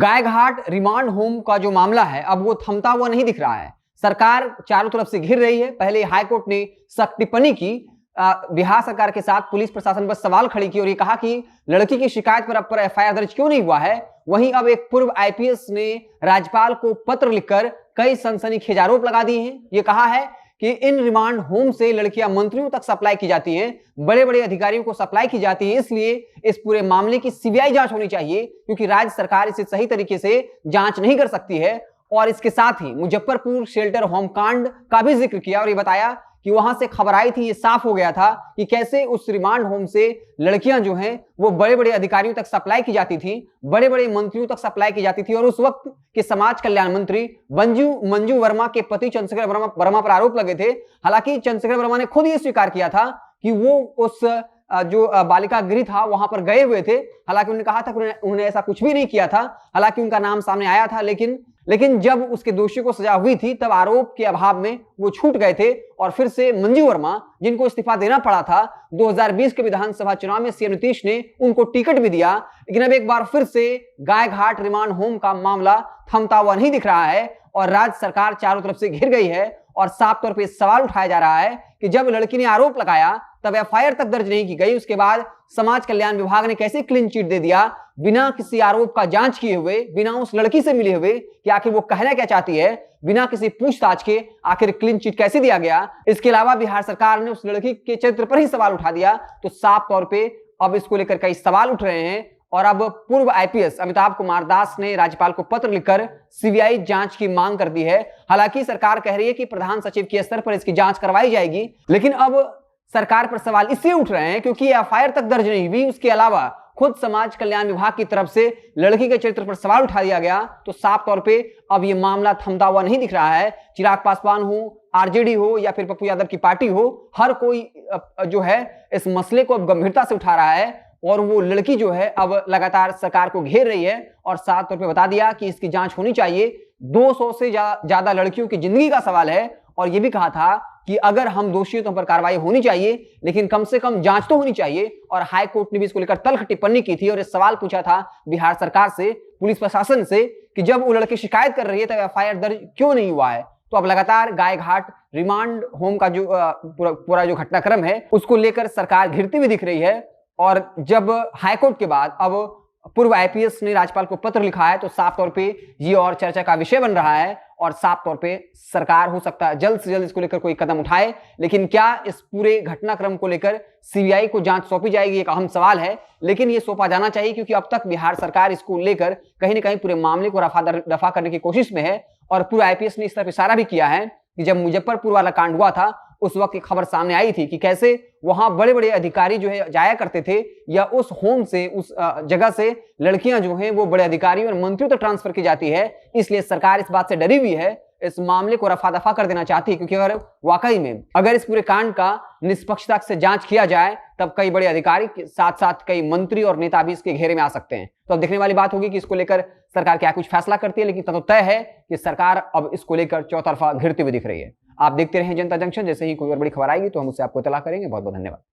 Gaighat remand home का जो मामला है अब वो थमता हुआ नहीं दिख रहा है। सरकार चारों तरफ से घिर रही है। पहले हाईकोर्ट ने सख्त टिप्पणी की, बिहार सरकार के साथ पुलिस प्रशासन पर सवाल खड़े किए और ये कहा कि लड़की की शिकायत पर अब पर एफआईआर दर्ज क्यों नहीं हुआ है। वहीं अब एक पूर्व आईपीएस ने राज्यपाल को पत्र लिखकर कई सनसनीखेज आरोप लगा दिए हैं। ये कहा है कि इन रिमांड होम से लड़कियां मंत्रियों तक सप्लाई की जाती हैं, बड़े बड़े अधिकारियों को सप्लाई की जाती है, इसलिए इस पूरे मामले की सीबीआई जांच होनी चाहिए क्योंकि राज्य सरकार इसे सही तरीके से जांच नहीं कर सकती है। और इसके साथ ही मुजफ्फरपुर शेल्टर होम कांड का भी जिक्र किया और ये बताया कि वहां से खबर आई थी, ये साफ हो गया था कि कैसे उस रिमांड होम से लड़कियां जो हैं वो बड़े बड़े अधिकारियों तक सप्लाई की जाती थी, बड़े बड़े मंत्रियों तक सप्लाई की जाती थी। और उस वक्त के समाज कल्याण मंत्री मंजू वर्मा के पति चंद्रशेखर वर्मा पर आरोप लगे थे। हालांकि चंद्रशेखर वर्मा ने खुद ये स्वीकार किया था कि वो उस जो बालिका गृह था वहां पर गए हुए थे। हालांकि उन्होंने कहा था कि उन्होंने ऐसा कुछ भी नहीं किया था, हालांकि उनका नाम सामने आया था, लेकिन जब उसके दोषी को सजा हुई थी तब आरोप के अभाव में वो छूट गए थे और फिर से मंजू वर्मा, जिनको इस्तीफा देना पड़ा था 2020 के विधानसभा चुनाव में, सीएम नीतीश ने उनको टिकट भी दिया। लेकिन अब एक बार फिर से गायघाट रिमांड होम का मामला थमता हुआ नहीं दिख रहा है और राज्य सरकार चारों तरफ से घिर गई है और साफ तौर पर सवाल उठाया जा रहा है कि जब लड़की ने आरोप लगाया तब एफआईआर तक दर्ज नहीं की गई, उसके बाद समाज कल्याण विभाग ने कैसे क्लीन चिट दे दिया बिना किसी आरोप का जांच किए हुए, बिना उस लड़की से मिले हुए कि आखिर वो कहना क्या चाहती है, बिना किसी पूछताछ के आखिर क्लीन चिट कैसे दिया गया। इसके अलावा बिहार सरकार ने उस लड़की के चरित्र पर ही सवाल उठा दिया। तो साफ तौर पे अब इसको लेकर कई सवाल उठ रहे हैं और अब पूर्व आईपीएस अमिताभ कुमार दास ने राज्यपाल को पत्र लिखकर सीबीआई जांच की मांग कर दी है। हालांकि सरकार कह रही है कि प्रधान सचिव के स्तर पर इसकी जांच करवाई जाएगी, लेकिन अब सरकार पर सवाल इसलिए उठ रहे हैं क्योंकि एफआईआर तक दर्ज नहीं हुई। उसके अलावा खुद समाज कल्याण विभाग की तरफ से लड़की के चरित्र पर सवाल उठा दिया गया। तो साफ तौर पे अब ये मामला थमता हुआ नहीं दिख रहा है। चिराग पासवान हो, आरजेडी हो या फिर पप्पू यादव की पार्टी हो, हर कोई जो है इस मसले को अब गंभीरता से उठा रहा है और वो लड़की जो है अब लगातार सरकार को घेर रही है और साफ तौर पे बता दिया कि इसकी जांच होनी चाहिए। 200 से ज्यादा लड़कियों की जिंदगी का सवाल है और ये भी कहा था कि अगर हम दोषी हैं तो पर कार्रवाई होनी चाहिए, लेकिन कम से कम जांच तो होनी चाहिए। और हाई कोर्ट ने भी इसको लेकर तल्ख टिप्पणी की थी और इस सवाल पूछा था बिहार सरकार से, पुलिस प्रशासन से, कि जब वो लड़की शिकायत कर रही है तब एफआईआर दर्ज क्यों नहीं हुआ है। तो अब लगातार गायघाट रिमांड होम का जो पूरा जो घटनाक्रम है उसको लेकर सरकार घिरती हुई दिख रही है। और जब हाईकोर्ट के बाद अब पूर्व आईपीएस ने राज्यपाल को पत्र लिखा है तो साफ तौर पे ये और चर्चा का विषय बन रहा है और साफ तौर पे सरकार हो सकता है जल्द से जल्द इसको लेकर कोई कदम उठाए। लेकिन क्या इस पूरे घटनाक्रम को लेकर सीबीआई को जांच सौंपी जाएगी, एक अहम सवाल है। लेकिन ये सौंपा जाना चाहिए क्योंकि अब तक बिहार सरकार इसको लेकर कहीं ना कहीं पूरे मामले को रफा करने की कोशिश में है। और पूर्व आईपीएस ने इस तरफ इशारा भी किया है कि जब मुजफ्फरपुर वाला कांड हुआ था उस वक्त एक खबर सामने आई थी कि कैसे वहां बड़े बड़े अधिकारी जो है जाया करते थे या उस होम से, उस जगह से लड़कियां जो हैं वो बड़े अधिकारियों और मंत्रियों तक ट्रांसफर की जाती है। इसलिए सरकार इस बात से डरी हुई है, इस मामले को रफा दफा कर देना चाहती है क्योंकि अगर वाकई में अगर इस पूरे कांड का निष्पक्षता से जांच किया जाए तब कई बड़े अधिकारी के साथ साथ कई मंत्री और नेता भी इसके घेरे में आ सकते हैं। तो अब देखने वाली बात होगी कि इसको लेकर सरकार क्या कुछ फैसला करती है, लेकिन तब तो तय है कि सरकार अब इसको लेकर चौतरफा घिरती हुई दिख रही है। आप देखते रहें जनता जंक्शन, जैसे ही कोई और बड़ी खबर आएगी तो हम उससे आपको इत्तला करेंगे। बहुत बहुत धन्यवाद।